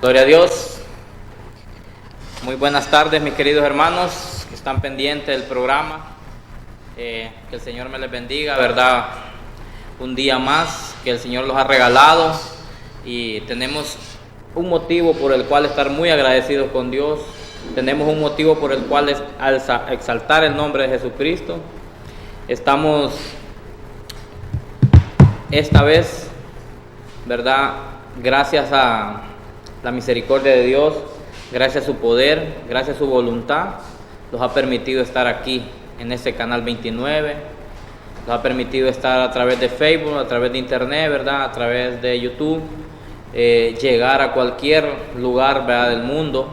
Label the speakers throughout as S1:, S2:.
S1: Gloria a Dios. Muy buenas tardes, mis queridos hermanos que están pendientes del programa. Que el Señor me les bendiga, ¿verdad? Un día más que el Señor los ha regalado y tenemos un motivo por el cual estar muy agradecidos con Dios. Tenemos un motivo por el cual exaltar el nombre de Jesucristo. Estamos esta vez, ¿verdad? Gracias a la misericordia de Dios, gracias a su poder, gracias a su voluntad, nos ha permitido estar aquí en este canal 29, nos ha permitido estar a través de Facebook, a través de internet, ¿verdad? A través de YouTube, llegar a cualquier lugar, ¿verdad? Del mundo,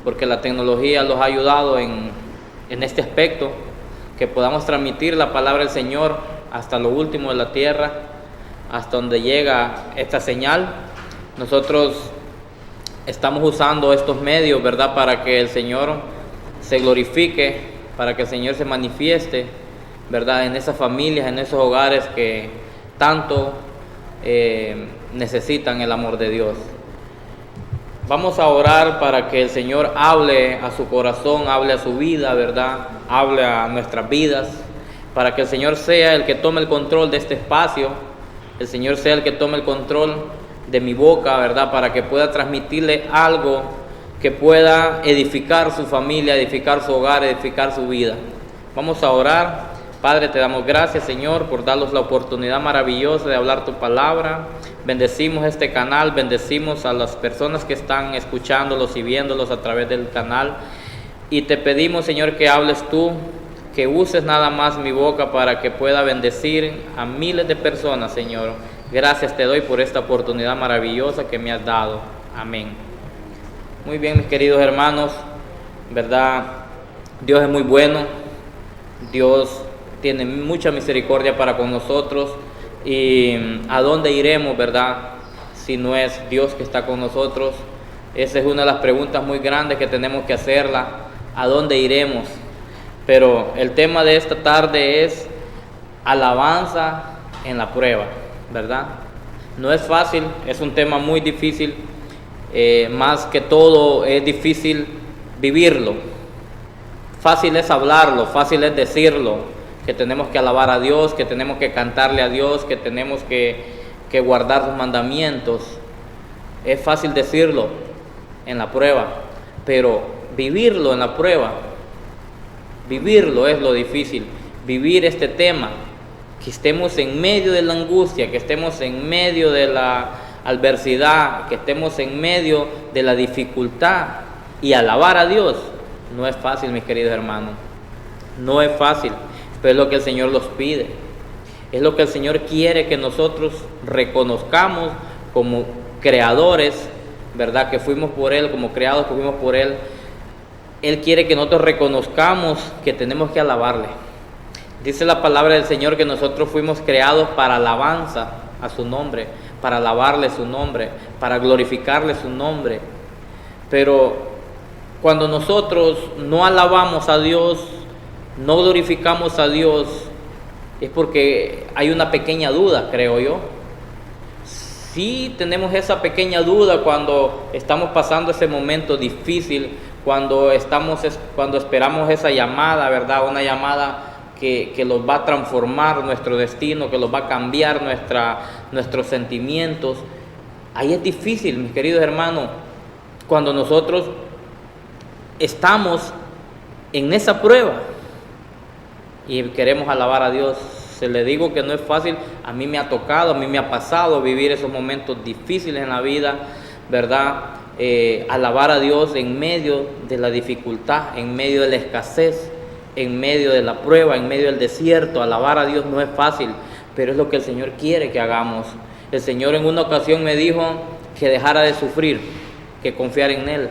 S1: porque la tecnología los ha ayudado en este aspecto, que podamos transmitir la palabra del Señor hasta lo último de la tierra, hasta donde llega esta señal. Nosotros estamos usando estos medios, ¿verdad? Para que el Señor se glorifique, para que el Señor se manifieste, ¿verdad? En esas familias, en esos hogares que tanto necesitan el amor de Dios. Vamos a orar para que el Señor hable a su corazón, hable a su vida, ¿verdad? Hable a nuestras vidas, para que el Señor sea el que tome el control de este espacio, el Señor sea el que tome el control de mi boca, ¿verdad? Para que pueda transmitirle algo que pueda edificar su familia, edificar su hogar, edificar su vida. Vamos a orar. Padre, te damos gracias, Señor, por darnos la oportunidad maravillosa de hablar tu palabra. Bendecimos este canal, bendecimos a las personas que están escuchándolos y viéndolos a través del canal. Y te pedimos, Señor, que hables tú, que uses nada más mi boca para que pueda bendecir a miles de personas, Señor. Gracias te doy por esta oportunidad maravillosa que me has dado. Amén. Muy bien, mis queridos hermanos, ¿verdad? Dios es muy bueno. Dios tiene mucha misericordia para con nosotros. ¿Y a dónde iremos, verdad? Si no es Dios que está con nosotros. Esa es una de las preguntas muy grandes que tenemos que hacerla. ¿A dónde iremos? Pero el tema de esta tarde es alabanza en la prueba, ¿verdad? No es fácil, es un tema muy difícil. Más que todo es difícil vivirlo. Fácil es hablarlo, fácil es decirlo, que tenemos que alabar a Dios, que tenemos que cantarle a Dios, que tenemos que guardar sus mandamientos. Es fácil decirlo en la prueba, pero vivirlo en la prueba, vivirlo es lo difícil. Vivir este tema, que estemos en medio de la angustia, que estemos en medio de la adversidad, que estemos en medio de la dificultad y alabar a Dios, no es fácil, mis queridos hermanos. No es fácil, pero es lo que el Señor nos pide. Es lo que el Señor quiere que nosotros reconozcamos como creadores, ¿verdad? Que fuimos por Él, como creados que fuimos por Él. Él quiere que nosotros reconozcamos que tenemos que alabarle. Dice la palabra del Señor que nosotros fuimos creados para alabanza a su nombre, para alabarle su nombre, para glorificarle su nombre. Pero cuando nosotros no alabamos a Dios, no glorificamos a Dios, es porque hay una pequeña duda, creo yo. Sí tenemos esa pequeña duda cuando estamos pasando ese momento difícil, cuando esperamos esa llamada, ¿verdad? Una llamada que los va a transformar nuestro destino, que los va a cambiar nuestros sentimientos. Ahí es difícil, mis queridos hermanos, cuando nosotros estamos en esa prueba y queremos alabar a Dios. Se le digo que no es fácil. A mí me ha tocado, a mí me ha pasado vivir esos momentos difíciles en la vida, ¿verdad? Alabar a Dios en medio de la dificultad, en medio de la escasez, en medio de la prueba, en medio del desierto. Alabar a Dios no es fácil, pero es lo que el Señor quiere que hagamos. El Señor en una ocasión me dijo que dejara de sufrir, que confiara en Él.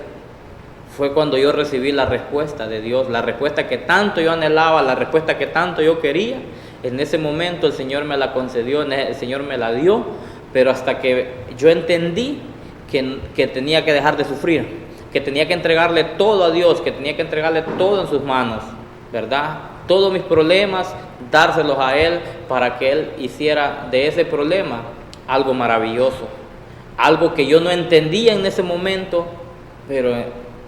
S1: Fue cuando yo recibí la respuesta de Dios, la respuesta que tanto yo anhelaba, la respuesta que tanto yo quería. En ese momento el Señor me la concedió, el Señor me la dio, pero hasta que yo entendí que tenía que dejar de sufrir, que tenía que entregarle todo a Dios, que tenía que entregarle todo en sus manos, ¿verdad? Todos mis problemas, dárselos a Él para que Él hiciera de ese problema algo maravilloso. algo que yo no entendía en ese momento, pero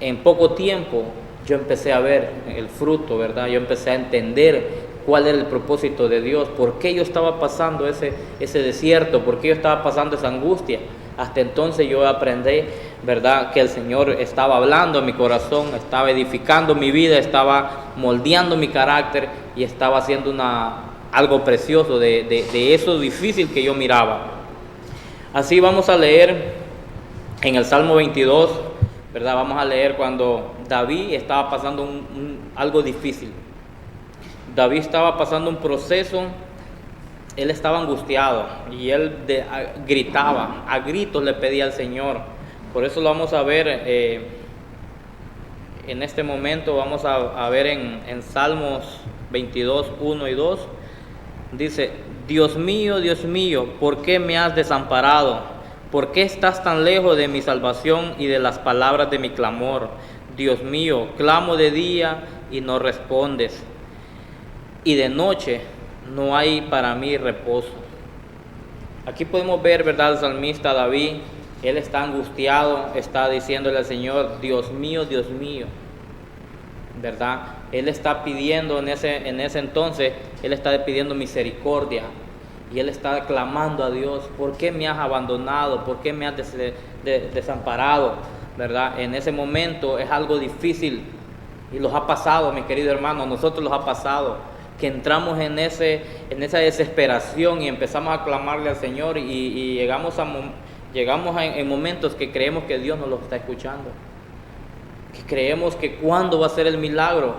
S1: en poco tiempo yo empecé a ver el fruto, ¿verdad? Yo empecé a entender cuál era el propósito de Dios, por qué yo estaba pasando ese desierto, por qué yo estaba pasando esa angustia. Hasta entonces yo aprendí, ¿verdad?, que el Señor estaba hablando a mi corazón, estaba edificando mi vida, estaba moldeando mi carácter y estaba haciendo algo precioso de eso difícil que yo miraba. Así vamos a leer en el Salmo 22, ¿verdad? Vamos a leer cuando David estaba pasando algo difícil. David estaba pasando un proceso, él estaba angustiado y él gritaba, a gritos le pedía al Señor. Por eso lo vamos a ver en este momento, vamos a ver en Salmos 22, 1 y 2. Dice: Dios mío, ¿por qué me has desamparado? ¿Por qué estás tan lejos de mi salvación y de las palabras de mi clamor? Dios mío, clamo de día y no respondes, y de noche no hay para mí reposo. Aquí podemos ver, ¿verdad?, el salmista David, él está angustiado, está diciéndole al Señor: Dios mío, ¿verdad? Él está pidiendo en ese entonces, él está pidiendo misericordia y él está clamando a Dios: ¿por qué me has abandonado? ¿Por qué me has desamparado? ¿Verdad? En ese momento es algo difícil y los ha pasado, mi querido hermano, a nosotros los ha pasado, que entramos en esa desesperación y empezamos a clamarle al Señor y llegamos en momentos que creemos que Dios nos lo está escuchando, que creemos que cuándo va a ser el milagro.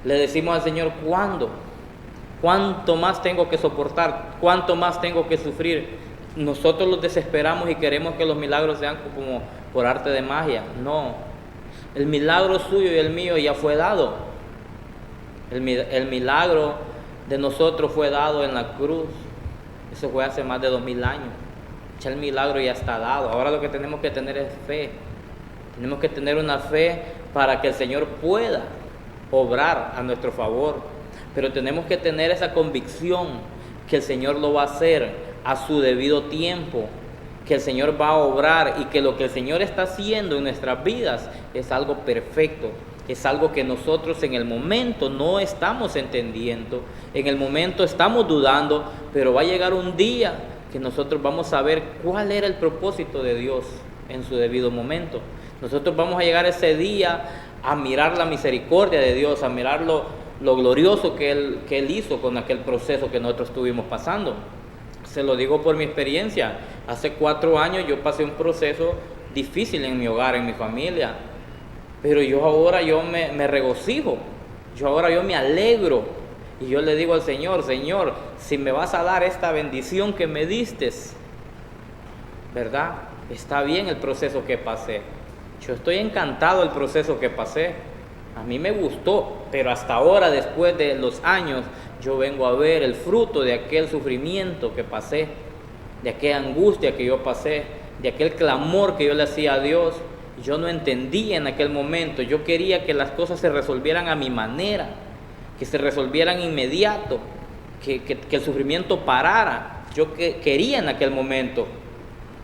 S1: Le decimos al Señor: ¿cuándo? ¿Cuánto más tengo que soportar? ¿Cuánto más tengo que sufrir? Nosotros los desesperamos y queremos que los milagros sean como por arte de magia. No, el milagro suyo y el mío ya fue dado. El milagro de nosotros fue dado en la cruz. Eso fue hace más de 2000 años. Ya el milagro ya está dado. Ahora lo que tenemos que tener es fe. Tenemos que tener una fe para que el Señor pueda obrar a nuestro favor. Pero tenemos que tener esa convicción que el Señor lo va a hacer a su debido tiempo, que el Señor va a obrar y que lo que el Señor está haciendo en nuestras vidas es algo perfecto. Es algo que nosotros en el momento no estamos entendiendo, en el momento estamos dudando, pero va a llegar un día que nosotros vamos a ver cuál era el propósito de Dios en su debido momento. Nosotros vamos a llegar ese día a mirar la misericordia de Dios, a mirar lo glorioso que Él hizo con aquel proceso que nosotros estuvimos pasando. Se lo digo por mi experiencia. Hace 4 años yo pasé un proceso difícil en mi hogar, en mi familia. Pero yo ahora me regocijo, yo me alegro y yo le digo al Señor: Señor, si me vas a dar esta bendición que me diste, ¿verdad? Está bien el proceso que pasé. Yo estoy encantado del proceso que pasé. A mí me gustó, pero hasta ahora, después de los años, yo vengo a ver el fruto de aquel sufrimiento que pasé, de aquella angustia que yo pasé, de aquel clamor que yo le hacía a Dios. Yo no entendía en aquel momento, yo quería que las cosas se resolvieran a mi manera, que se resolvieran inmediato, que el sufrimiento parara. Yo quería en aquel momento,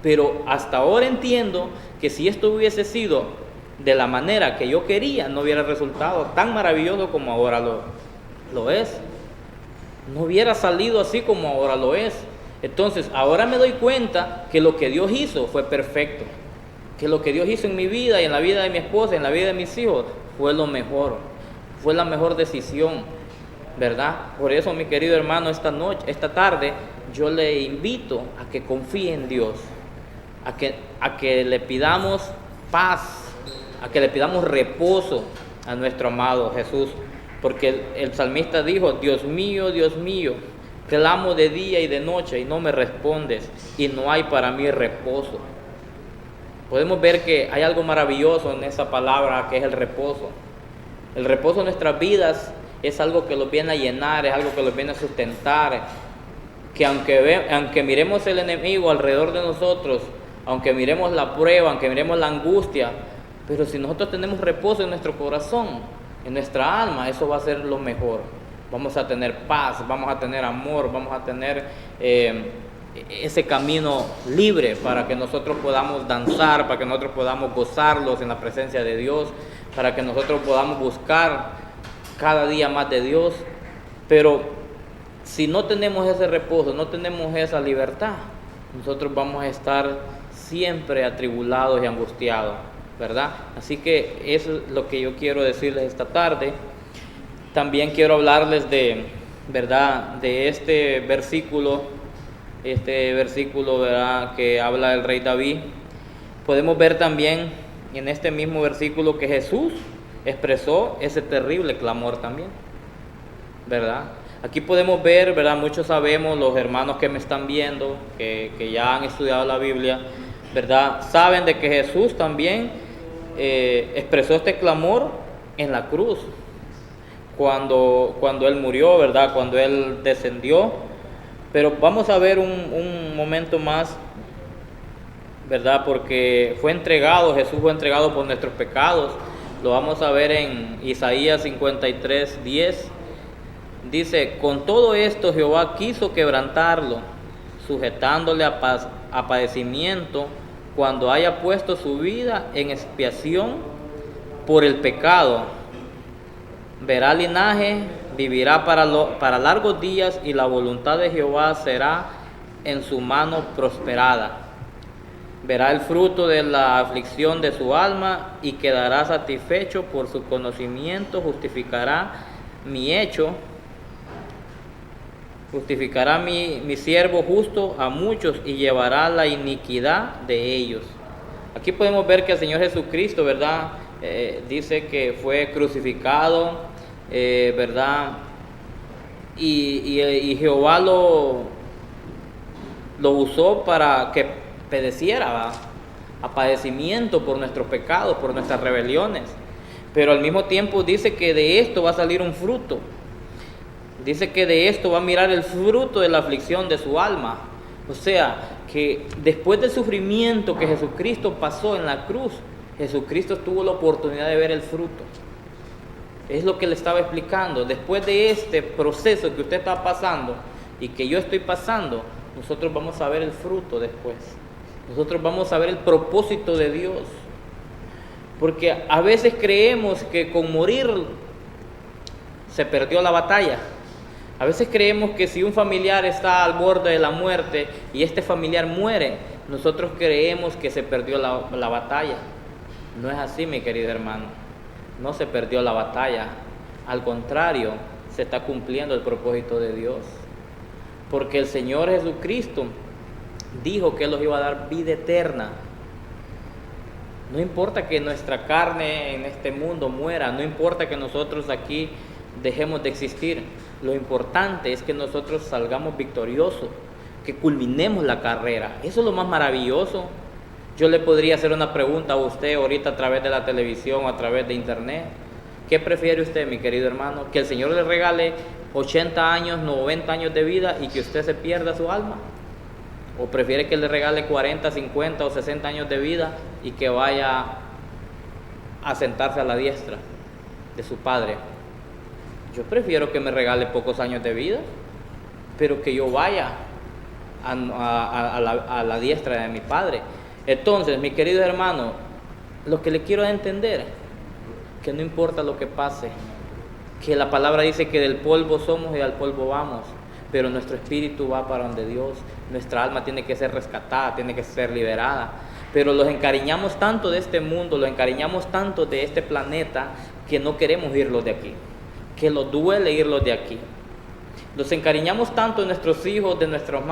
S1: pero hasta ahora entiendo que si esto hubiese sido de la manera que yo quería, no hubiera resultado tan maravilloso como ahora lo es. No hubiera salido así como ahora lo es. Entonces, ahora me doy cuenta que lo que Dios hizo fue perfecto, que lo que Dios hizo en mi vida y en la vida de mi esposa, en la vida de mis hijos, fue lo mejor, fue la mejor decisión, ¿verdad? Por eso, mi querido hermano, esta tarde, yo le invito a que confíe en Dios, a que le pidamos paz, a que le pidamos reposo a nuestro amado Jesús, porque el salmista dijo: Dios mío, clamo de día y de noche y no me respondes, y no hay para mí reposo. Podemos ver que hay algo maravilloso en esa palabra que es el reposo. El reposo en nuestras vidas es algo que los viene a llenar, es algo que los viene a sustentar, que aunque miremos el enemigo alrededor de nosotros, aunque miremos la prueba, aunque miremos la angustia, pero si nosotros tenemos reposo en nuestro corazón, en nuestra alma, eso va a ser lo mejor. Vamos a tener paz, vamos a tener amor, vamos a tener ese camino libre para que nosotros podamos danzar, para que nosotros podamos gozarlos en la presencia de Dios, para que nosotros podamos buscar cada día más de Dios. Pero si no tenemos ese reposo, no tenemos esa libertad, nosotros vamos a estar siempre atribulados y angustiados, ¿verdad? Así que eso es lo que yo quiero decirles esta tarde. También quiero hablarles de, ¿verdad?, de este versículo, ¿verdad?, que habla el rey David. Podemos ver también en este mismo versículo que Jesús expresó ese terrible clamor también, ¿verdad? Aquí podemos ver, ¿verdad? Muchos sabemos, los hermanos que me están viendo, que ya han estudiado la Biblia, ¿verdad?, saben de que Jesús también expresó este clamor en la cruz, cuando Él murió, ¿verdad?, cuando Él descendió. Pero vamos a ver un momento más, ¿verdad?, porque Jesús fue entregado por nuestros pecados. Lo vamos a ver en Isaías 53:10. Dice: con todo esto Jehová quiso quebrantarlo, sujetándole a padecimiento, cuando haya puesto su vida en expiación por el pecado. Verá linaje, vivirá para largos días, y la voluntad de Jehová será en su mano prosperada. Verá el fruto de la aflicción de su alma y quedará satisfecho por su conocimiento. Justificará mi siervo justo a muchos y llevará la iniquidad de ellos. Aquí podemos ver que el Señor Jesucristo, ¿verdad?, dice que fue crucificado, ¿verdad?, y Jehová lo usó para que padeciera, ¿verdad?, a padecimiento por nuestros pecados, por nuestras rebeliones. Pero al mismo tiempo dice que de esto va a salir un fruto. Dice que de esto va a mirar el fruto de la aflicción de su alma. O sea, que después del sufrimiento que Jesucristo pasó en la cruz, Jesucristo tuvo la oportunidad de ver el fruto. Es lo que le estaba explicando. Después de este proceso que usted está pasando y que yo estoy pasando, nosotros vamos a ver el fruto después. Nosotros vamos a ver el propósito de Dios. Porque a veces creemos que con morir se perdió la batalla. A veces creemos que si un familiar está al borde de la muerte y este familiar muere, nosotros creemos que se perdió la batalla. No es así, mi querido hermano. No se perdió la batalla. Al contrario, se está cumpliendo el propósito de Dios. Porque el Señor Jesucristo dijo que Él nos iba a dar vida eterna. No importa que nuestra carne en este mundo muera, no importa que nosotros aquí dejemos de existir. Lo importante es que nosotros salgamos victoriosos, que culminemos la carrera. Eso es lo más maravilloso. Yo le podría hacer una pregunta a usted ahorita a través de la televisión o a través de internet. ¿Qué prefiere usted, mi querido hermano? ¿Que el Señor le regale 80 años, 90 años de vida y que usted se pierda su alma? ¿O prefiere que le regale 40, 50 o 60 años de vida y que vaya a sentarse a la diestra de su Padre? Yo prefiero que me regale pocos años de vida, pero que yo vaya a la diestra de mi Padre. Entonces, mi querido hermano, lo que le quiero entender, que no importa lo que pase, que la palabra dice que del polvo somos y al polvo vamos, pero nuestro espíritu va para donde Dios. Nuestra alma tiene que ser rescatada, tiene que ser liberada. Pero los encariñamos tanto de este mundo, los encariñamos tanto de este planeta, que no queremos irlos de aquí, que nos duele irlos de aquí. Los encariñamos tanto de nuestros hijos, de nuestros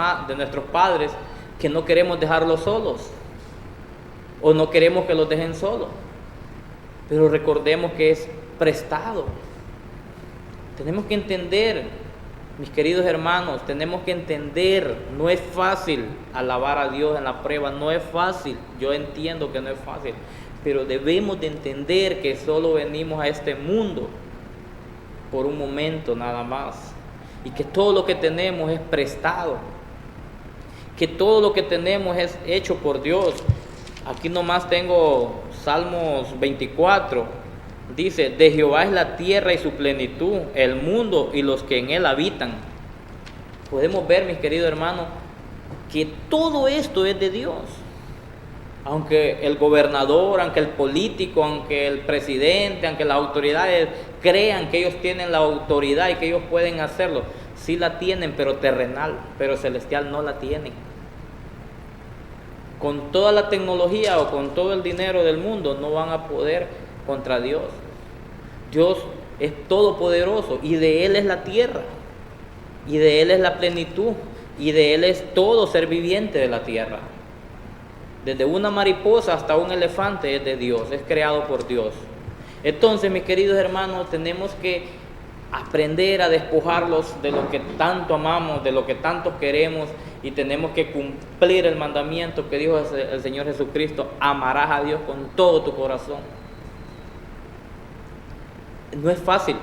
S1: padres, que no queremos dejarlos solos, o no queremos que los dejen solos. Pero recordemos que es prestado. Tenemos que entender, mis queridos hermanos, tenemos que entender, no es fácil alabar a Dios en la prueba, no es fácil, yo entiendo que no es fácil, pero debemos de entender que solo venimos a este mundo por un momento nada más, y que todo lo que tenemos es prestado, que todo lo que tenemos es hecho por Dios. Aquí nomás tengo Salmos 24. Dice: de Jehová es la tierra y su plenitud, el mundo y los que en él habitan. Podemos ver, mis queridos hermanos, que todo esto es de Dios. Aunque el gobernador, aunque el político, aunque el presidente, aunque las autoridades crean que ellos tienen la autoridad y que ellos pueden hacerlo, sí la tienen, pero terrenal, pero celestial no la tienen. Con toda la tecnología o con todo el dinero del mundo no van a poder contra Dios. Dios es todopoderoso y de Él es la tierra, y de Él es la plenitud, y de Él es todo ser viviente de la tierra. Desde una mariposa hasta un elefante es de Dios, es creado por Dios. Entonces, mis queridos hermanos, tenemos que aprender a despojarlos de lo que tanto amamos, de lo que tanto queremos, y tenemos que cumplir el mandamiento que dijo el Señor Jesucristo: amarás a Dios con todo tu corazón. No es fácil,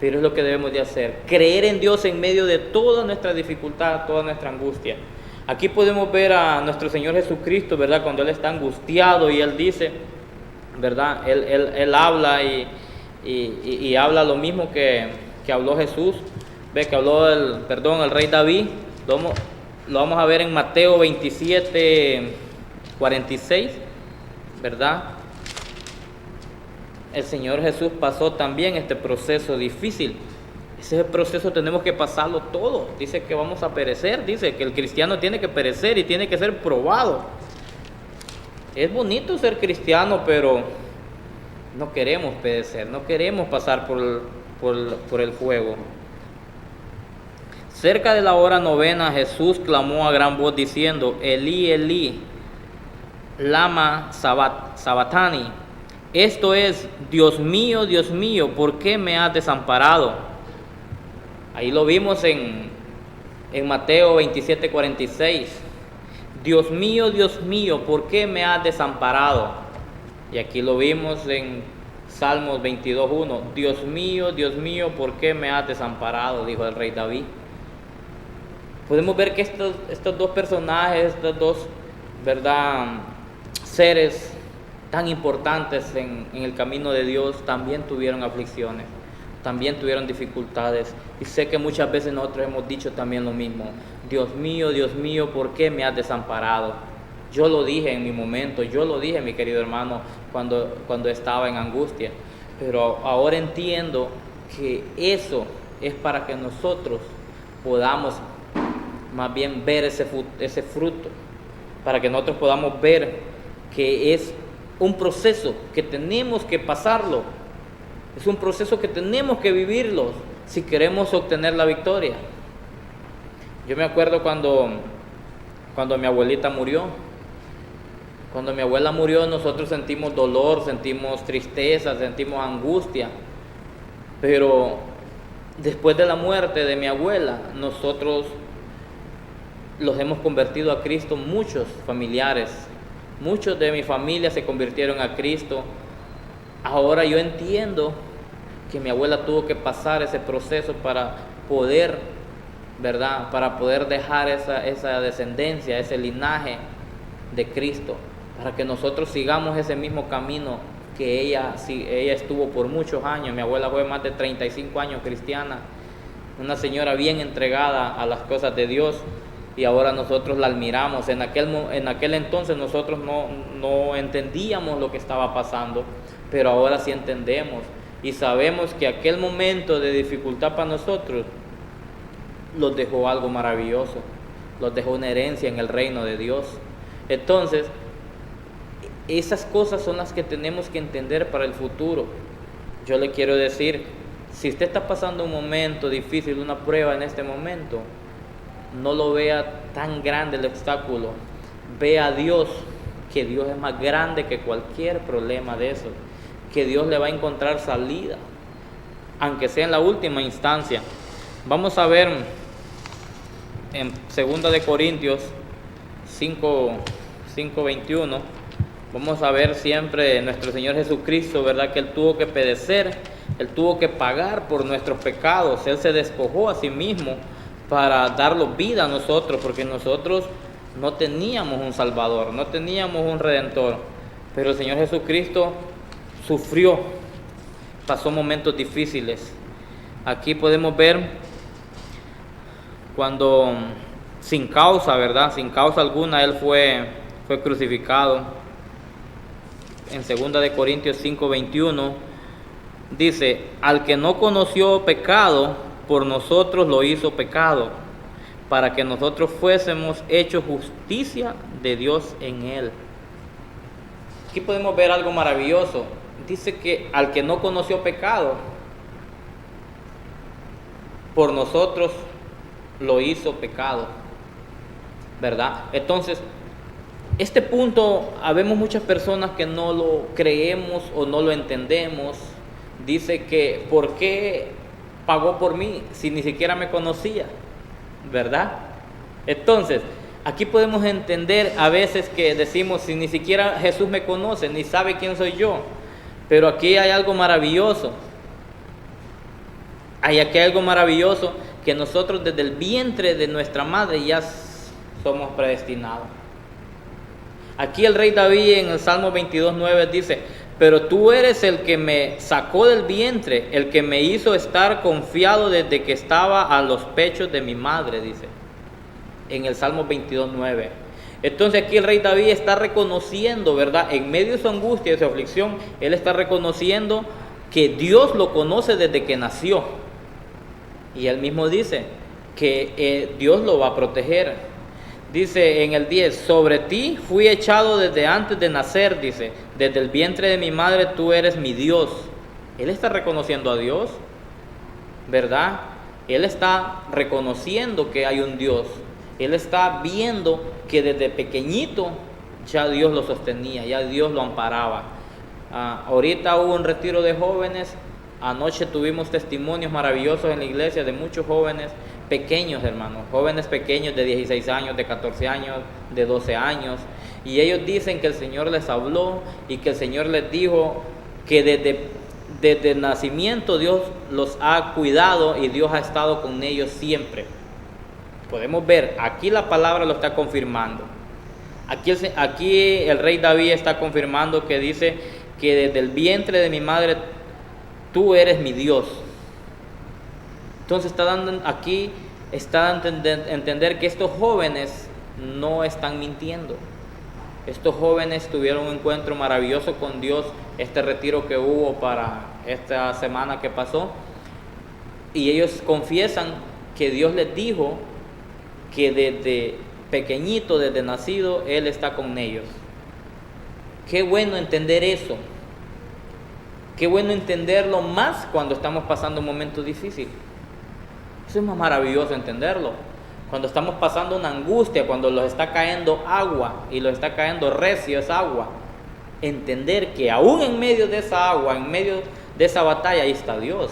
S1: pero es lo que debemos de hacer. Creer en Dios en medio de toda nuestra dificultad, toda nuestra angustia. Aquí podemos ver a nuestro Señor Jesucristo, ¿verdad? Cuando Él está angustiado y Él dice, ¿verdad? Él habla y habla lo mismo que habló Jesús. Ve que habló el rey David. Lo vamos a ver en Mateo 27, 46, ¿verdad? El Señor Jesús pasó también este proceso difícil. Ese proceso tenemos que pasarlo todo. Dice que vamos a perecer, dice que el cristiano tiene que perecer y tiene que ser probado. Es bonito ser cristiano, pero no queremos perecer, no queremos pasar por el fuego. Cerca de la hora novena, Jesús clamó a gran voz diciendo: Elí, Elí, lama sabatani. Esto es: Dios mío, ¿por qué me has desamparado? Ahí lo vimos en Mateo 27, 46. Dios mío, ¿por qué me has desamparado? Y aquí lo vimos en Salmos 22, 1. Dios mío, ¿por qué me has desamparado?, dijo el rey David. Podemos ver que estos dos personajes, estos dos, ¿verdad?, seres tan importantes en el camino de Dios, también tuvieron aflicciones, también tuvieron dificultades. Y sé que muchas veces nosotros hemos dicho también lo mismo: Dios mío, ¿por qué me has desamparado? Yo lo dije en mi momento, yo lo dije, mi querido hermano, cuando estaba en angustia. Pero ahora entiendo que eso es para que nosotros podamos más bien ver ese fruto, para que nosotros podamos ver que es un proceso que tenemos que pasarlo, es un proceso que tenemos que vivirlo si queremos obtener la victoria. Yo me acuerdo cuando mi abuelita murió. Cuando mi abuela murió, nosotros sentimos dolor, sentimos tristeza, sentimos angustia. Pero después de la muerte de mi abuela, nosotros los hemos convertido a Cristo, muchos familiares. Muchos de mi familia se convirtieron a Cristo. Ahora yo entiendo que mi abuela tuvo que pasar ese proceso para poder, ¿verdad?, para poder dejar esa descendencia, ese linaje de Cristo, para que nosotros sigamos ese mismo camino que ella estuvo por muchos años. Mi abuela fue más de 35 años cristiana, una señora bien entregada a las cosas de Dios, y ahora nosotros la admiramos. En aquel entonces nosotros no entendíamos lo que estaba pasando, pero ahora sí entendemos y sabemos que aquel momento de dificultad para nosotros los dejó algo maravilloso, los dejó una herencia en el reino de Dios. Entonces, esas cosas son las que tenemos que entender para el futuro. Yo le quiero decir, si usted está pasando un momento difícil, una prueba en este momento, no lo vea tan grande el obstáculo. Vea a Dios, que Dios es más grande que cualquier problema de eso, que Dios le va a encontrar salida, aunque sea en la última instancia. Vamos a ver en 2 de Corintios 5:21. Vamos a ver siempre nuestro Señor Jesucristo, ¿verdad?, que Él tuvo que padecer, Él tuvo que pagar por nuestros pecados. Él se despojó a sí mismo para darnos vida a nosotros, porque nosotros no teníamos un Salvador, no teníamos un Redentor. Pero el Señor Jesucristo sufrió, pasó momentos difíciles. Aquí podemos ver cuando sin causa, ¿verdad? Sin causa alguna Él fue crucificado. En 2 de Corintios 5:21 dice, al que no conoció pecado, por nosotros lo hizo pecado, para que nosotros fuésemos hechos justicia de Dios en Él. Aquí podemos ver algo maravilloso. Dice que al que no conoció pecado, por nosotros lo hizo pecado, ¿verdad? Entonces, este punto, habemos muchas personas que no lo creemos o no lo entendemos. Dice que, ¿por qué pagó por mí si ni siquiera me conocía? ¿Verdad? Entonces, aquí podemos entender a veces que decimos, si ni siquiera Jesús me conoce, ni sabe quién soy yo. Pero aquí hay algo maravilloso. Aquí hay algo maravilloso, que nosotros desde el vientre de nuestra madre ya somos predestinados. Aquí el rey David en el Salmo 22:9 dice, pero tú eres el que me sacó del vientre, el que me hizo estar confiado desde que estaba a los pechos de mi madre, dice, en el Salmo 22:9. Entonces aquí el rey David está reconociendo, ¿verdad? En medio de su angustia y de su aflicción, él está reconociendo que Dios lo conoce desde que nació. Y él mismo dice que Dios lo va a proteger. Dice en el 10, sobre ti fui echado desde antes de nacer, dice, desde el vientre de mi madre tú eres mi Dios. Él está reconociendo a Dios, ¿verdad? Él está reconociendo que hay un Dios. Él está viendo que desde pequeñito ya Dios lo sostenía, ya Dios lo amparaba. Ahorita hubo un retiro de jóvenes. Anoche tuvimos testimonios maravillosos en la iglesia de muchos jóvenes pequeños, hermanos, jóvenes pequeños de 16 años, de 14 años, de 12 años, y ellos dicen que el Señor les habló y que el Señor les dijo que desde el nacimiento Dios los ha cuidado y Dios ha estado con ellos siempre. Podemos ver, aquí la palabra lo está confirmando. Aquí el rey David está confirmando que dice que desde el vientre de mi madre tú eres mi Dios. Entonces está dando a entender que estos jóvenes no están mintiendo. Estos jóvenes tuvieron un encuentro maravilloso con Dios, este retiro que hubo para esta semana que pasó, y ellos confiesan que Dios les dijo que desde pequeñito, desde nacido, Él está con ellos. Qué bueno entender eso. Qué bueno entenderlo más cuando estamos pasando un momento difícil. Eso es más maravilloso entenderlo. Cuando estamos pasando una angustia, cuando los está cayendo agua y los está cayendo recio esa agua, entender que aún en medio de esa agua, en medio de esa batalla, ahí está Dios.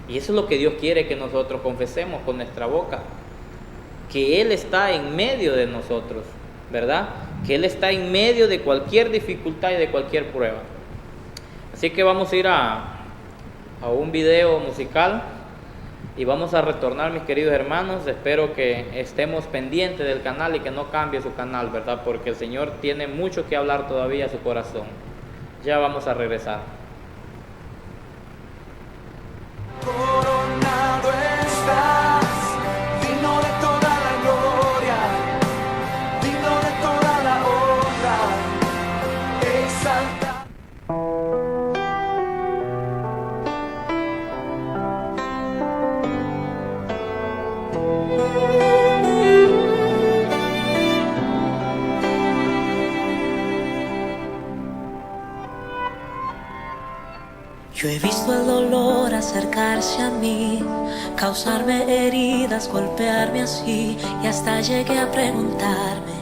S1: Y eso es lo que Dios quiere que nosotros confesemos con nuestra boca. Que Él está en medio de nosotros, ¿verdad? Que Él está en medio de cualquier dificultad y de cualquier prueba. Así que vamos a ir a un video musical y vamos a retornar, mis queridos hermanos. Espero que estemos pendientes del canal y que no cambie su canal, ¿verdad? Porque el Señor tiene mucho que hablar todavía a su corazón. Ya vamos a regresar.
S2: Coronado estás, digno de toda la gloria, digno de toda la honra, exaltado.
S3: Yo he visto el dolor acercarse a mí, causarme heridas, golpearme así, y hasta llegué a preguntarme,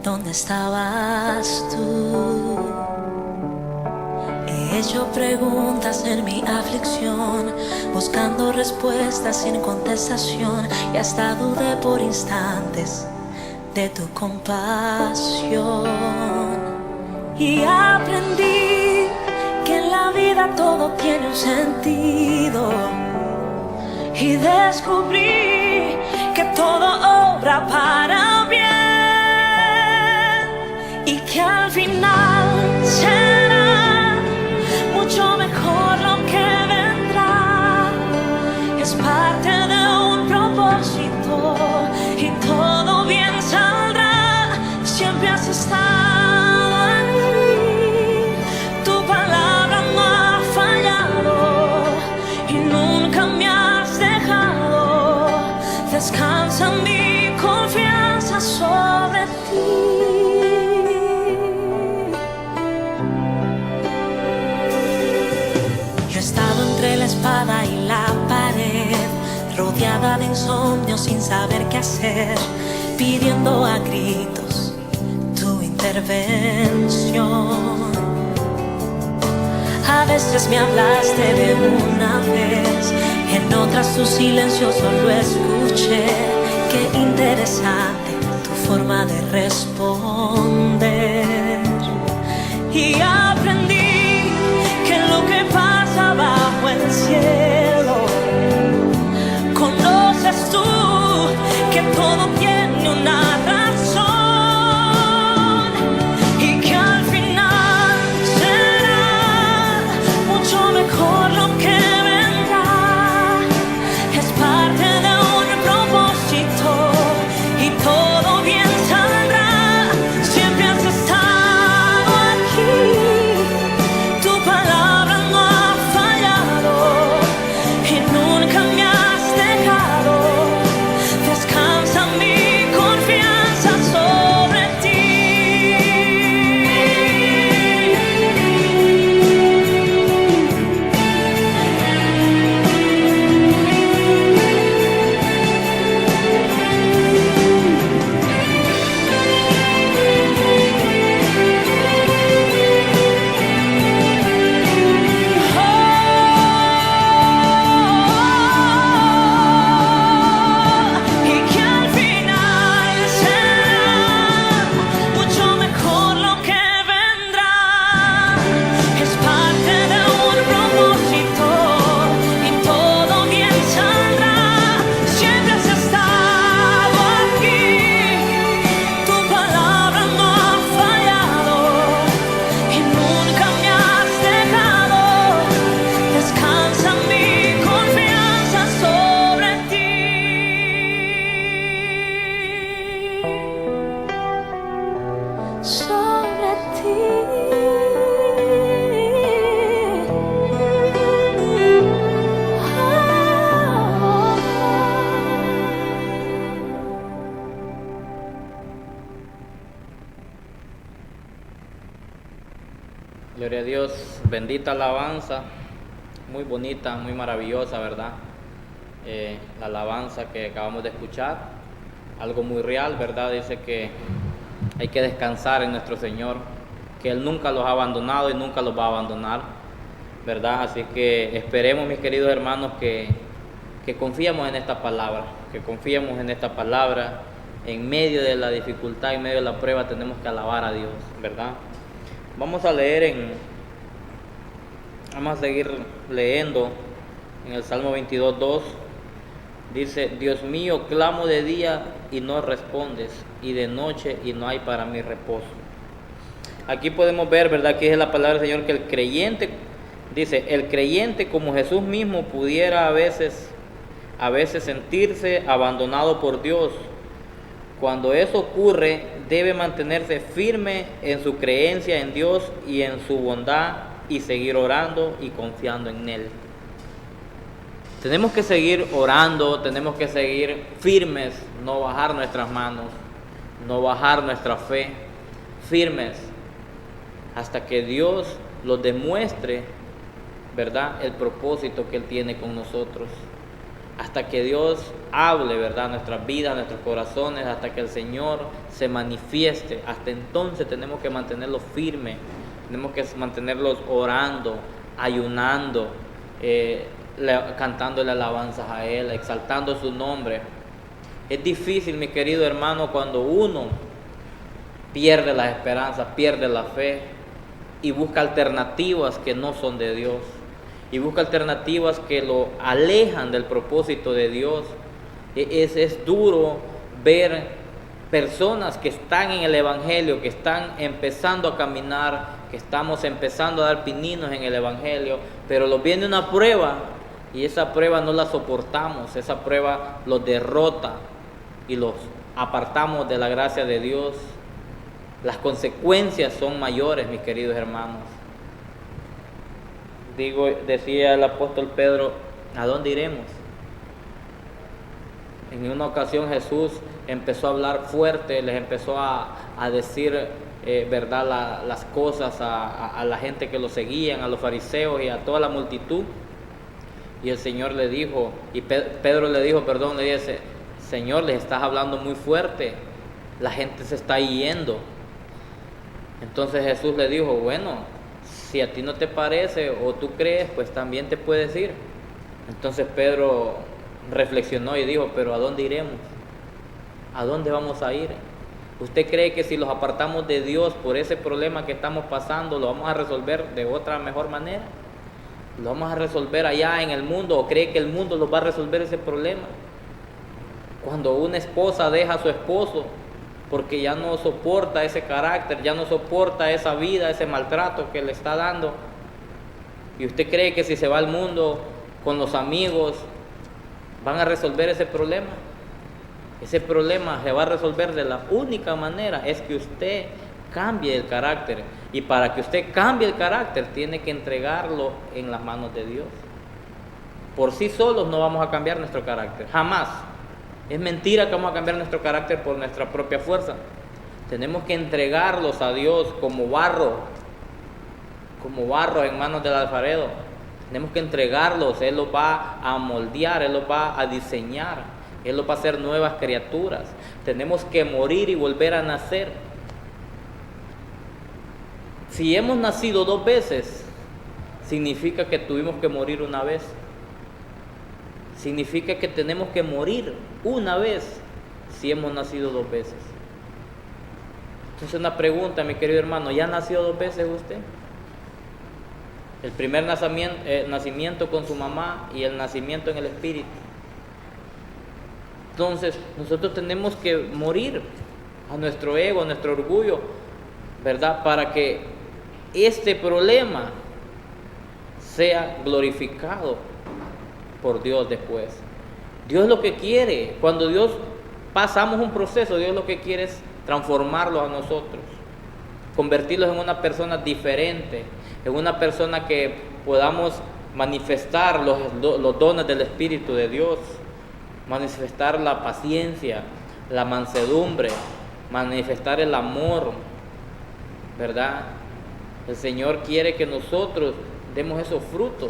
S3: ¿dónde estabas tú? He hecho preguntas en mi aflicción, buscando respuestas sin contestación, y hasta dudé por instantes de tu compasión. Y aprendí que en la vida todo tiene un sentido, y descubrí que todo obra para bien, y que al final será mucho mejor lo que vendrá. Es parte de un propósito y rodeada de insomnio sin saber qué hacer, pidiendo a gritos tu intervención. A veces me hablaste de una vez, en otras tu silencio solo escuché. Qué interesante tu forma de responder. Y aprendí que lo que pasa bajo el cielo, conoces tú, que todo tiene una razón y que al final será mucho mejor lo que vendrá. Es parte de un propósito y todo bien saldrá. Siempre has estado aquí, tu palabra no ha fallado y nunca me has dejado. Descansa mi confianza sobre ti. Y que al final será mucho mejor lo que vendrá. Es parte de un propósito y todo bien saldrá. Siempre has estado aquí, tu palabra no ha fallado y nunca me has dejado. Descansa mi confianza sobre ti. Sobre ti.
S1: Gloria a Dios, bendita alabanza, muy bonita, muy maravillosa, ¿verdad? La alabanza que acabamos de escuchar, algo muy real, ¿verdad? Dice que hay que descansar en nuestro Señor, que Él nunca los ha abandonado y nunca los va a abandonar, ¿verdad? Así que esperemos, mis queridos hermanos, que confiemos en esta palabra, que confiemos en esta palabra. En medio de la dificultad, en medio de la prueba, tenemos que alabar a Dios, ¿verdad? Vamos a vamos a seguir leyendo en el Salmo 22:2. Dice: Dios mío, clamo de día y no respondes, y de noche y no hay para mí reposo. Aquí podemos ver, ¿verdad?, que es la palabra del Señor, que el creyente, dice, el creyente como Jesús mismo pudiera a veces sentirse abandonado por Dios. Cuando eso ocurre, debe mantenerse firme en su creencia en Dios y en su bondad y seguir orando y confiando en Él. Tenemos que seguir orando, tenemos que seguir firmes, no bajar nuestras manos, no bajar nuestra fe, firmes, hasta que Dios los demuestre, ¿verdad?, el propósito que Él tiene con nosotros. Hasta que Dios hable, ¿verdad?, nuestras vidas, nuestros corazones, hasta que el Señor se manifieste. Hasta entonces tenemos que mantenerlos firmes, tenemos que mantenerlos orando, ayunando, cantándole alabanzas a Él, exaltando su nombre. Es difícil, mi querido hermano, cuando uno pierde la esperanza, pierde la fe y busca alternativas que no son de Dios, y busca alternativas que lo alejan del propósito de Dios. Es duro ver personas que están en el Evangelio, que están empezando a caminar, que estamos empezando a dar pininos en el Evangelio, pero los viene una prueba y esa prueba no la soportamos, esa prueba los derrota y los apartamos de la gracia de Dios. Las consecuencias son mayores, mis queridos hermanos. Decía el apóstol Pedro, ¿a dónde iremos? En una ocasión Jesús empezó a hablar fuerte, les empezó a decir verdad, las cosas a la gente que lo seguían, a los fariseos y a toda la multitud. Y el Señor le dijo, y Pedro le dijo, perdón, le dice, Señor, les estás hablando muy fuerte, la gente se está yendo. Entonces Jesús le dijo, bueno, si a ti no te parece o tú crees, pues también te puedes ir. Entonces Pedro reflexionó y dijo, pero ¿a dónde iremos? ¿A dónde vamos a ir? ¿Usted cree que si los apartamos de Dios por ese problema que estamos pasando, lo vamos a resolver de otra mejor manera? ¿Lo vamos a resolver allá en el mundo o cree que el mundo nos va a resolver ese problema? Cuando una esposa deja a su esposo porque ya no soporta ese carácter, ya no soporta esa vida, ese maltrato que le está dando, y usted cree que si se va al mundo con los amigos van a resolver ese problema. Ese problema se va a resolver de la única manera, es que usted cambie el carácter. Y para que usted cambie el carácter, tiene que entregarlo en las manos de Dios. Por sí solos no vamos a cambiar nuestro carácter, jamás. Es mentira que vamos a cambiar nuestro carácter por nuestra propia fuerza. Tenemos que entregarlos a Dios como barro en manos del alfarero. Tenemos que entregarlos, Él los va a moldear, Él los va a diseñar, Él los va a hacer nuevas criaturas. Tenemos que morir y volver a nacer. Si hemos nacido 2 veces, significa que tuvimos que morir una vez. Significa que tenemos que morir una vez si hemos nacido 2 veces. Entonces una pregunta, mi querido hermano, ¿ya nació 2 veces usted? El primer nacimiento con su mamá y el nacimiento en el Espíritu. Entonces nosotros tenemos que morir a nuestro ego, a nuestro orgullo, ¿verdad? Para que este problema sea glorificado por Dios después. Dios lo que quiere, cuando Dios pasamos un proceso, Dios lo que quiere es transformarlos a nosotros, convertirlos en una persona diferente, en una persona que podamos manifestar los dones del Espíritu de Dios, manifestar la paciencia, la mansedumbre, manifestar el amor, ¿verdad? El Señor quiere que nosotros demos esos frutos.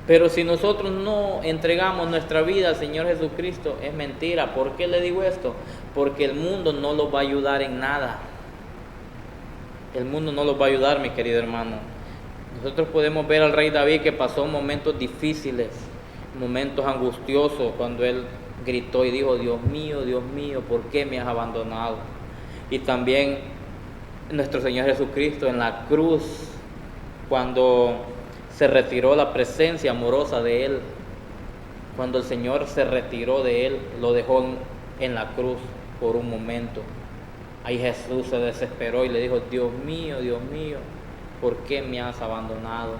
S1: Pero si nosotros no entregamos nuestra vida al Señor Jesucristo, es mentira. ¿Por qué le digo esto? Porque el mundo no los va a ayudar en nada. El mundo no los va a ayudar, mi querido hermano. Nosotros podemos ver al rey David que pasó momentos difíciles, momentos angustiosos, cuando él gritó y dijo, Dios mío, ¿por qué me has abandonado? Y también nuestro Señor Jesucristo en la cruz, cuando se retiró la presencia amorosa de Él, cuando el Señor se retiró de Él, lo dejó en la cruz por un momento. Ahí Jesús se desesperó y le dijo, Dios mío, ¿por qué me has abandonado?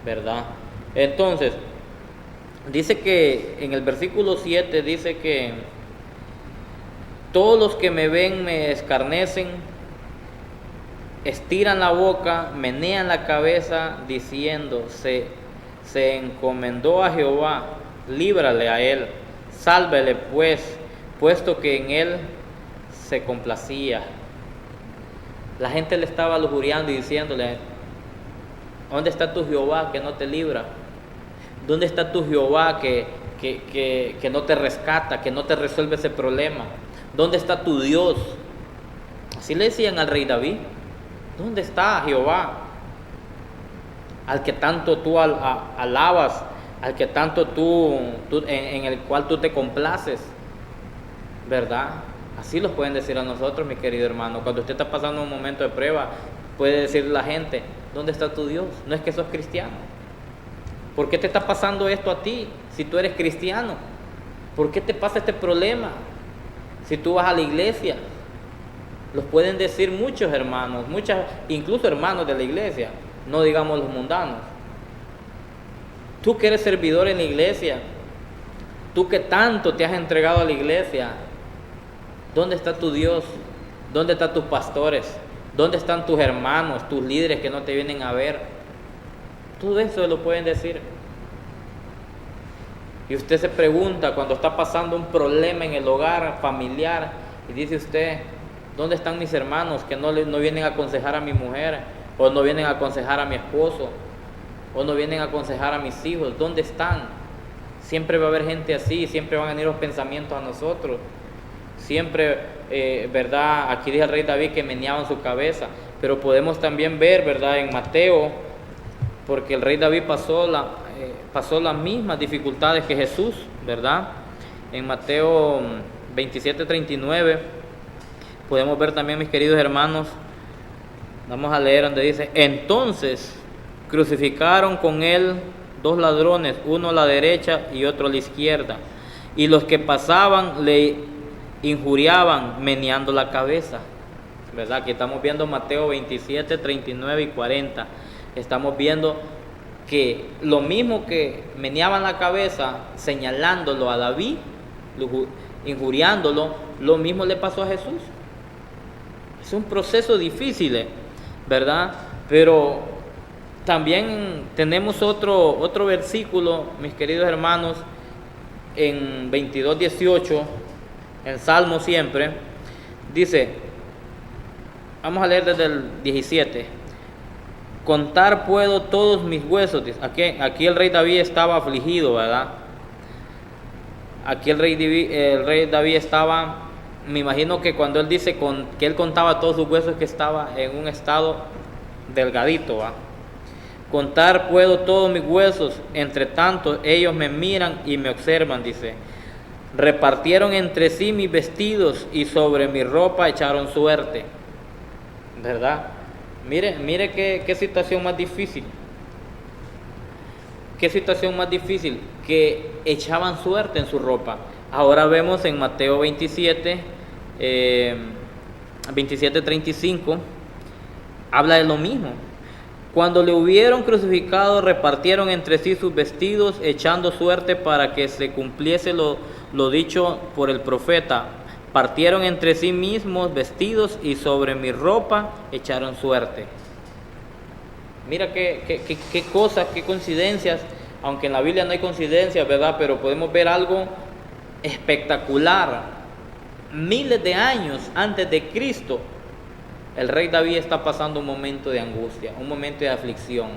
S1: ¿Verdad? Entonces, dice que en el versículo 7 dice que todos los que me ven me escarnecen, estiran la boca, menean la cabeza, diciendo, se encomendó a Jehová, líbrale a él, sálvele pues, puesto que en él se complacía. La gente le estaba lujuriando y diciéndole, ¿dónde está tu Jehová que no te libra? ¿Dónde está tu Jehová que no te rescata, que no te resuelve ese problema? ¿Dónde está tu Dios? Así le decían al rey David. ¿Dónde está Jehová? Al que tanto tú alabas, al que tanto en el cual tú te complaces, ¿verdad? Así lo pueden decir a nosotros, mi querido hermano. Cuando usted está pasando un momento de prueba, puede decirle a la gente, ¿dónde está tu Dios? No es que sos cristiano. ¿Por qué te está pasando esto a ti si tú eres cristiano? ¿Por qué te pasa este problema si tú vas a la iglesia? Los pueden decir muchos hermanos, incluso hermanos de la iglesia, no digamos los mundanos. Tú que eres servidor en la iglesia, tú que tanto te has entregado a la iglesia, ¿dónde está tu Dios? ¿Dónde están tus pastores? ¿Dónde están tus hermanos, tus líderes que no te vienen a ver? Todo eso lo pueden decir. Y usted se pregunta cuando está pasando un problema en el hogar familiar y dice usted, ¿dónde están mis hermanos que no vienen a aconsejar a mi mujer o no vienen a aconsejar a mi esposo? o no vienen a aconsejar a mis hijos. ¿Dónde están? Siempre va a haber gente así, siempre van a venir los pensamientos a nosotros. Siempre, ¿verdad? Aquí dice el rey David que meneaban su cabeza, pero podemos también ver, ¿verdad? En Mateo, porque el rey David pasó las mismas dificultades que Jesús, ¿verdad? En Mateo 27:39 podemos ver también, mis queridos hermanos, vamos a leer donde dice: entonces crucificaron con él 2 ladrones, uno a la derecha y otro a la izquierda, y los que pasaban le injuriaban meneando la cabeza, ¿verdad? Aquí estamos viendo Mateo 27, 39 y 40. Estamos viendo que lo mismo que meneaban la cabeza señalándolo a David, injuriándolo, lo mismo le pasó a Jesús. Es un proceso difícil, ¿verdad? Pero también tenemos otro versículo, mis queridos hermanos, en 22:18, en Salmo siempre, dice, vamos a leer desde el 17: contar puedo todos mis huesos. Aquí el rey David estaba afligido, ¿verdad? Aquí el rey David estaba, me imagino que cuando él dice que él contaba todos sus huesos, que estaba en un estado delgadito, ¿va? Contar puedo todos mis huesos, entre tanto ellos me miran y me observan, dice. Repartieron entre sí mis vestidos y sobre mi ropa echaron suerte, ¿verdad? Mire qué situación más difícil. Qué situación más difícil, que echaban suerte en su ropa. Ahora vemos en Mateo 27:35, habla de lo mismo. Cuando le hubieron crucificado, repartieron entre sí sus vestidos, echando suerte para que se cumpliese lo dicho por el profeta. Partieron entre sí mismos vestidos y sobre mi ropa echaron suerte. Mira qué cosas, qué coincidencias, aunque en la Biblia no hay coincidencias, ¿verdad? Pero podemos ver algo espectacular. Miles de años antes de Cristo, el rey David está pasando un momento de angustia, un momento de aflicción,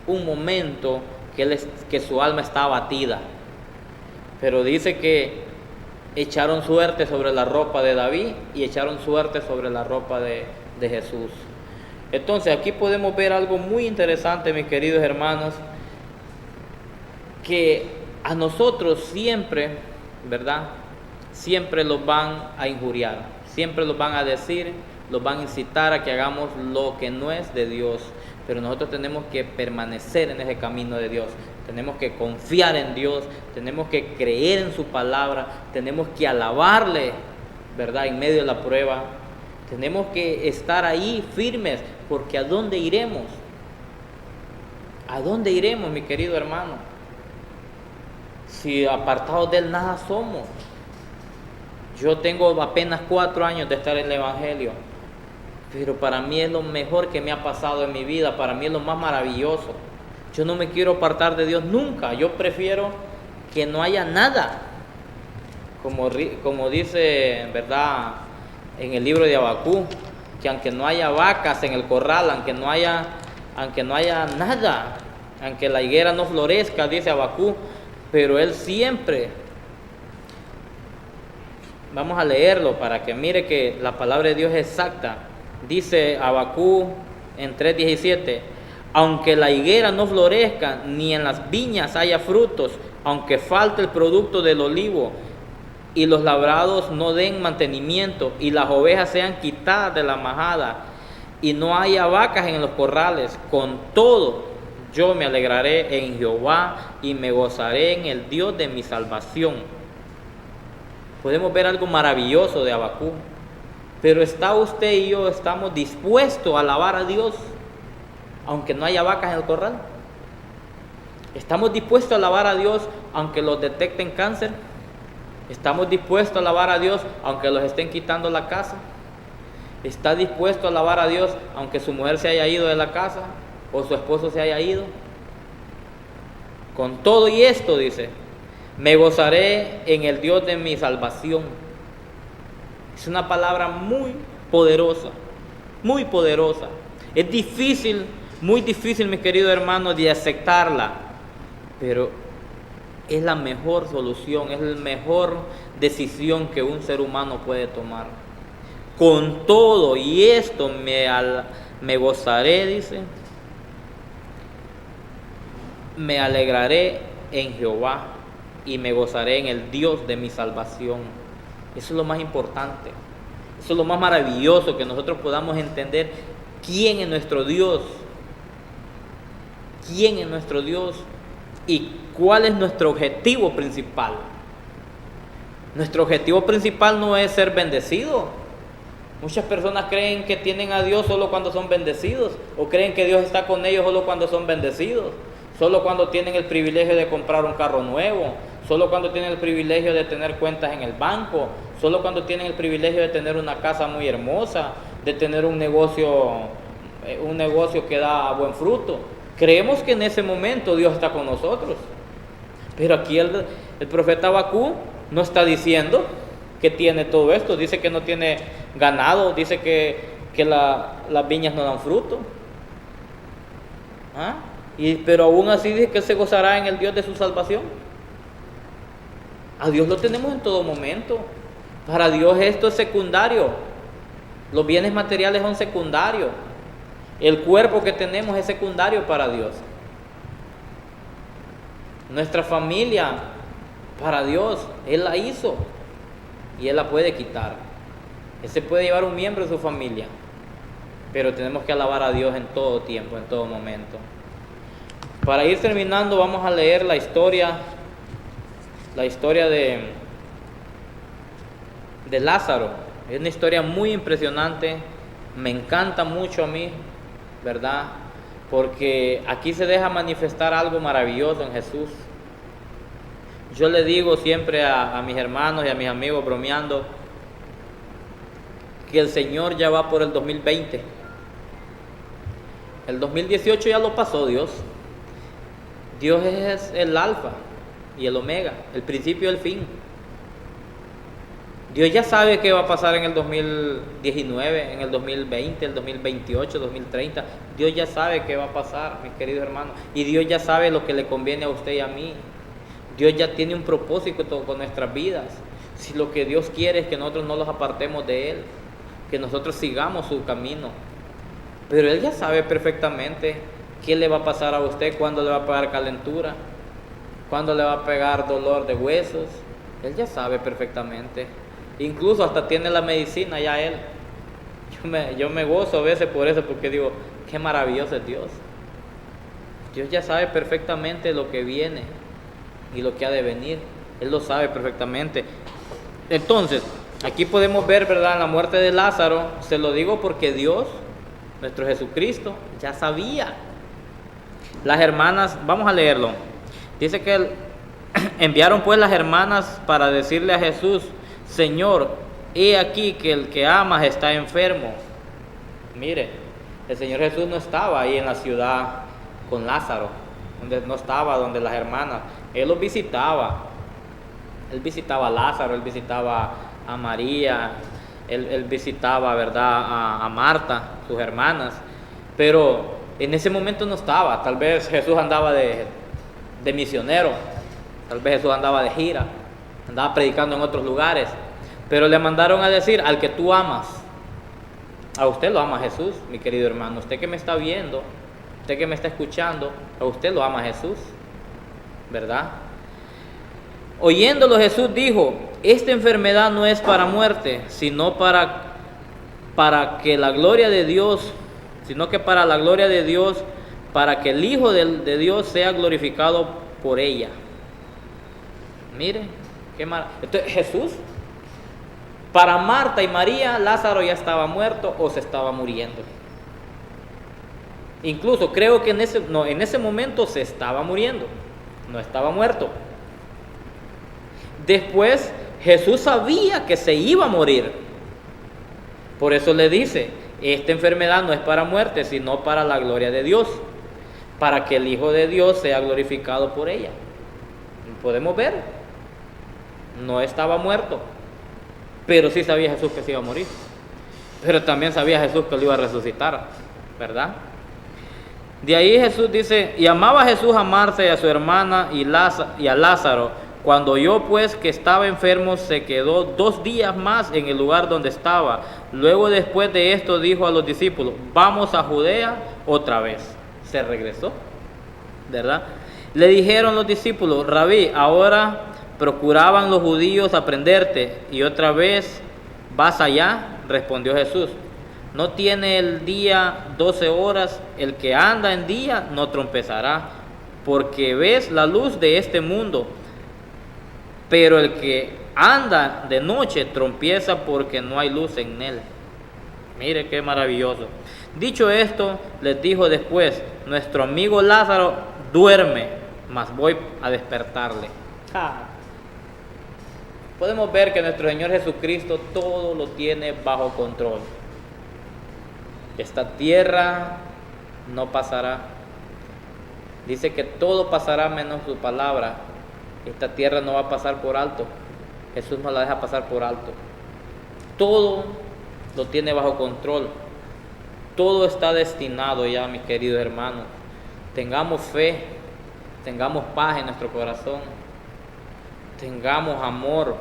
S1: un momento que su alma está abatida. Pero dice que echaron suerte sobre la ropa de David y echaron suerte sobre la ropa de Jesús. Entonces aquí podemos ver algo muy interesante, mis queridos hermanos, que a nosotros siempre, ¿verdad? Siempre los van a injuriar, siempre los van a decir, los van a incitar a que hagamos lo que no es de Dios. Pero nosotros tenemos que permanecer en ese camino de Dios, tenemos que confiar en Dios, tenemos que creer en su palabra, tenemos que alabarle, ¿verdad? En medio de la prueba, tenemos que estar ahí firmes, porque ¿a dónde iremos? ¿A dónde iremos, mi querido hermano? Si apartados de Él nada somos. Yo tengo apenas 4 años de estar en el Evangelio, pero para mí es lo mejor que me ha pasado en mi vida, para mí es lo más maravilloso. Yo no me quiero apartar de Dios nunca, yo prefiero que no haya nada, como dice, ¿verdad?, en el libro de Habacuc, que aunque no haya vacas en el corral, aunque no haya nada, aunque la higuera no florezca, dice Habacuc, pero Él siempre, vamos a leerlo para que mire que la palabra de Dios es exacta. Dice Habacuc en 3:17: aunque la higuera no florezca, ni en las viñas haya frutos, aunque falte el producto del olivo, y los labrados no den mantenimiento, y las ovejas sean quitadas de la majada, y no haya vacas en los corrales, con todo yo me alegraré en Jehová, y me gozaré en el Dios de mi salvación. Podemos ver algo maravilloso de Habacuc. Pero ¿está usted y yo, estamos dispuestos a alabar a Dios aunque no haya vacas en el corral? ¿Estamos dispuestos a alabar a Dios aunque los detecten cáncer? ¿Estamos dispuestos a alabar a Dios aunque los estén quitando la casa? ¿Está dispuesto a alabar a Dios aunque su mujer se haya ido de la casa o su esposo se haya ido? Con todo y esto, dice, me gozaré en el Dios de mi salvación. Es una palabra muy poderosa, muy poderosa. Es difícil muy difícil, mis queridos hermanos, de aceptarla, pero es la mejor solución, es la mejor decisión que un ser humano puede tomar. Con todo y esto me gozaré, dice, me alegraré en Jehová y me gozaré en el Dios de mi salvación. Eso es lo más importante, eso es lo más maravilloso, que nosotros podamos entender quién es nuestro Dios, quién es nuestro Dios y cuál es nuestro objetivo principal. Nuestro objetivo principal no es ser bendecido. Muchas personas creen que tienen a Dios solo cuando son bendecidos, o creen que Dios está con ellos solo cuando son bendecidos, solo cuando tienen el privilegio de comprar un carro nuevo, solo cuando tienen el privilegio de tener cuentas en el banco, solo cuando tienen el privilegio de tener una casa muy hermosa, de tener un negocio que da buen fruto. Creemos que en ese momento Dios está con nosotros. Pero aquí el profeta Habacuc no está diciendo que tiene todo esto. Dice que no tiene ganado, dice que las viñas no dan fruto. ¿Ah? Pero aún así dice que Él se gozará en el Dios de su salvación. A Dios lo tenemos en todo momento. Para Dios esto es secundario. Los bienes materiales son secundarios. El cuerpo que tenemos es secundario para Dios. Nuestra familia, para Dios, Él la hizo y Él la puede quitar. Él se puede llevar un miembro de su familia, pero tenemos que alabar a Dios en todo tiempo, en todo momento. Para ir terminando, vamos a leer la historia de Lázaro. Es una historia muy impresionante, me encanta mucho a mí, ¿verdad? Porque aquí se deja manifestar algo maravilloso en Jesús. Yo le digo siempre a mis hermanos y a mis amigos, bromeando, que el Señor ya va por el 2020. El 2018 ya lo pasó Dios. Dios es el alfa y el omega, el principio y el fin. Dios ya sabe qué va a pasar en el 2019, en el 2020, el 2028, 2030. Dios ya sabe qué va a pasar, mis queridos hermanos. Y Dios ya sabe lo que le conviene a usted y a mí. Dios ya tiene un propósito con nuestras vidas. Si lo que Dios quiere es que nosotros no nos apartemos de Él, que nosotros sigamos su camino. Pero Él ya sabe perfectamente qué le va a pasar a usted, cuándo le va a pegar calentura, cuándo le va a pegar dolor de huesos. Él ya sabe perfectamente. Incluso hasta tiene la medicina ya Él. Yo me gozo a veces por eso, porque digo, qué maravilloso es Dios. Dios ya sabe perfectamente lo que viene y lo que ha de venir. Él lo sabe perfectamente. Entonces, aquí podemos ver, ¿verdad?, en la muerte de Lázaro. Se lo digo porque Dios, nuestro Jesucristo, ya sabía. Las hermanas, vamos a leerlo. Dice que enviaron pues las hermanas para decirle a Jesús: Señor, he aquí que el que amas está enfermo. Mire, el Señor Jesús no estaba ahí en la ciudad con Lázaro, no estaba donde las hermanas. Él los visitaba. Él visitaba a Lázaro, él visitaba a María, él visitaba, ¿verdad?, a Marta, sus hermanas. Pero en ese momento no estaba. Tal vez Jesús andaba de misionero, tal vez Jesús andaba de gira, andaba predicando en otros lugares, pero le mandaron a decir: al que tú amas. A usted lo ama Jesús, mi querido hermano. Usted que me está viendo, usted que me está escuchando, a usted lo ama Jesús, ¿verdad? Oyéndolo, Jesús dijo: esta enfermedad no es para muerte, sino para que la gloria de Dios, sino que para la gloria de Dios, para que el Hijo de Dios sea glorificado por ella. Mire, qué maravilla. Entonces, Jesús, para Marta y María, Lázaro ya estaba muerto o se estaba muriendo. Incluso creo que en ese momento se estaba muriendo, no estaba muerto. Después Jesús sabía que se iba a morir. Por eso le dice: esta enfermedad no es para muerte, sino para la gloria de Dios, para que el Hijo de Dios sea glorificado por ella. Podemos ver, no estaba muerto, pero sí sabía Jesús que se iba a morir. Pero también sabía Jesús que lo iba a resucitar, ¿verdad? De ahí Jesús dice, y amaba Jesús a Marta y a su hermana y a Lázaro. Cuando oyó pues que estaba enfermo, se quedó 2 días más en el lugar donde estaba. Luego después de esto dijo a los discípulos, vamos a Judea otra vez. Se regresó, ¿verdad? Le dijeron los discípulos, Rabí, ahora procuraban los judíos aprenderte, y otra vez vas allá. Respondió Jesús, no tiene el día 12 horas, el que anda en día no tropezará, porque ves la luz de este mundo. Pero el que anda de noche tropieza porque no hay luz en él. Mire qué maravilloso. Dicho esto, les dijo después, nuestro amigo Lázaro duerme, mas voy a despertarle. Podemos ver que nuestro Señor Jesucristo todo lo tiene bajo control. Esta tierra no pasará. Dice que todo pasará menos su palabra. Esta tierra no va a pasar por alto. Jesús no la deja pasar por alto. Todo lo tiene bajo control. Todo está destinado ya, mis queridos hermanos. Tengamos fe, tengamos paz en nuestro corazón, tengamos amor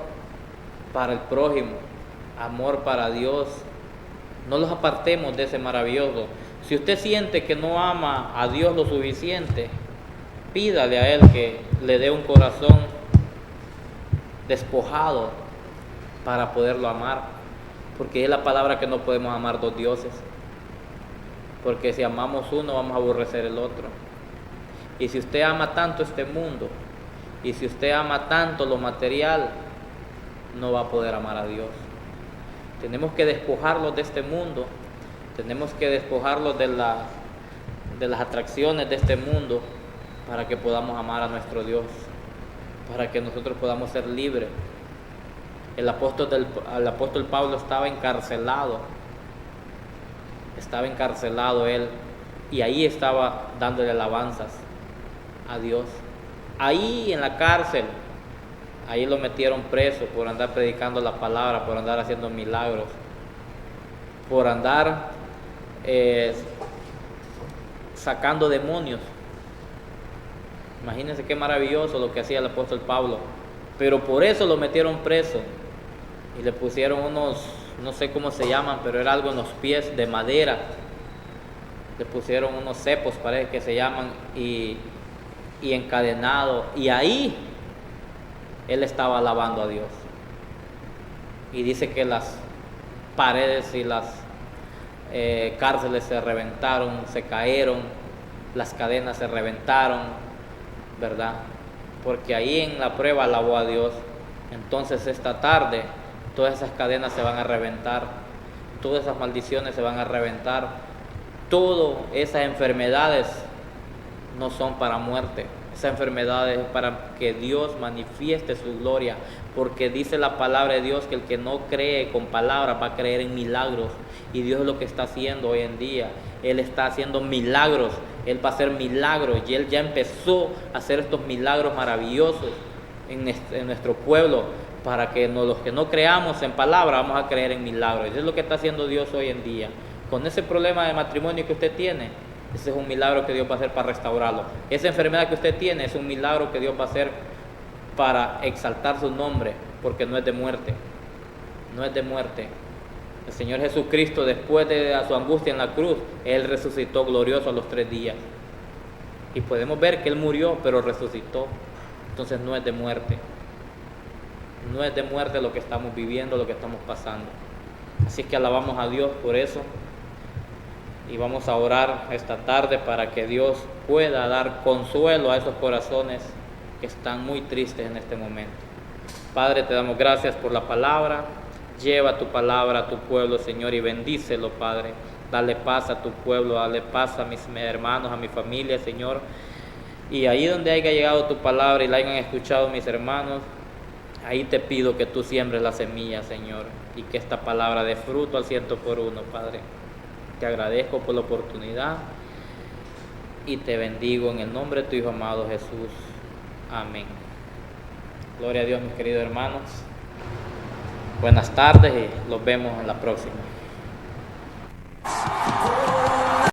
S1: para el prójimo, amor para Dios. No los apartemos de ese maravilloso. Si usted siente que no ama a Dios lo suficiente, pídale a Él que le dé un corazón despojado para poderlo amar, porque es la palabra que no podemos amar 2 dioses, porque si amamos uno vamos a aborrecer el otro. Y si usted ama tanto este mundo, y si usted ama tanto lo material, no va a poder amar a Dios. Tenemos que despojarlos de este mundo, tenemos que despojarlos de las atracciones de este mundo, para que podamos amar a nuestro Dios, para que nosotros podamos ser libres. El apóstol Pablo estaba encarcelado él, y ahí estaba dándole alabanzas a Dios. Ahí en la cárcel, ahí lo metieron preso por andar predicando la palabra, por andar haciendo milagros, por andar sacando demonios. Imagínense qué maravilloso lo que hacía el apóstol Pablo. Pero por eso lo metieron preso y le pusieron unos, no sé cómo se llaman, pero era algo en los pies de madera. Le pusieron unos cepos, parece que se llaman, y encadenado. Y ahí él estaba alabando a Dios. Y dice que las paredes y las cárceles se reventaron, se cayeron, las cadenas se reventaron, ¿verdad? Porque ahí en la prueba alabó a Dios. Entonces esta tarde todas esas cadenas se van a reventar, todas esas maldiciones se van a reventar, todas esas enfermedades no son para muerte. Esas enfermedades es para que Dios manifieste su gloria, porque dice la palabra de Dios que el que no cree con palabras va a creer en milagros, y Dios es lo que está haciendo hoy en día. Él está haciendo milagros, Él va a hacer milagros, y Él ya empezó a hacer estos milagros maravillosos en nuestro pueblo, para que los que no creamos en palabra vamos a creer en milagros. Eso es lo que está haciendo Dios hoy en día. Con ese problema de matrimonio que usted tiene, ese es un milagro que Dios va a hacer para restaurarlo. Esa enfermedad que usted tiene es un milagro que Dios va a hacer para exaltar su nombre, porque no es de muerte, no es de muerte. El Señor Jesucristo, después de su angustia en la cruz, Él resucitó glorioso a los 3 días. Y podemos ver que Él murió, pero resucitó. Entonces no es de muerte. No es de muerte lo que estamos viviendo, lo que estamos pasando. Así que alabamos a Dios por eso. Y vamos a orar esta tarde para que Dios pueda dar consuelo a esos corazones que están muy tristes en este momento. Padre, te damos gracias por la palabra. Lleva tu palabra a tu pueblo, Señor, y bendícelo, Padre. Dale paz a tu pueblo, dale paz a mis hermanos, a mi familia, Señor. Y ahí donde haya llegado tu palabra y la hayan escuchado mis hermanos, ahí te pido que tú siembres la semilla, Señor, y que esta palabra dé fruto al 100 por 1, Padre. Te agradezco por la oportunidad y te bendigo en el nombre de tu Hijo amado Jesús. Amén. Gloria a Dios, mis queridos hermanos. Buenas tardes y los vemos en la próxima.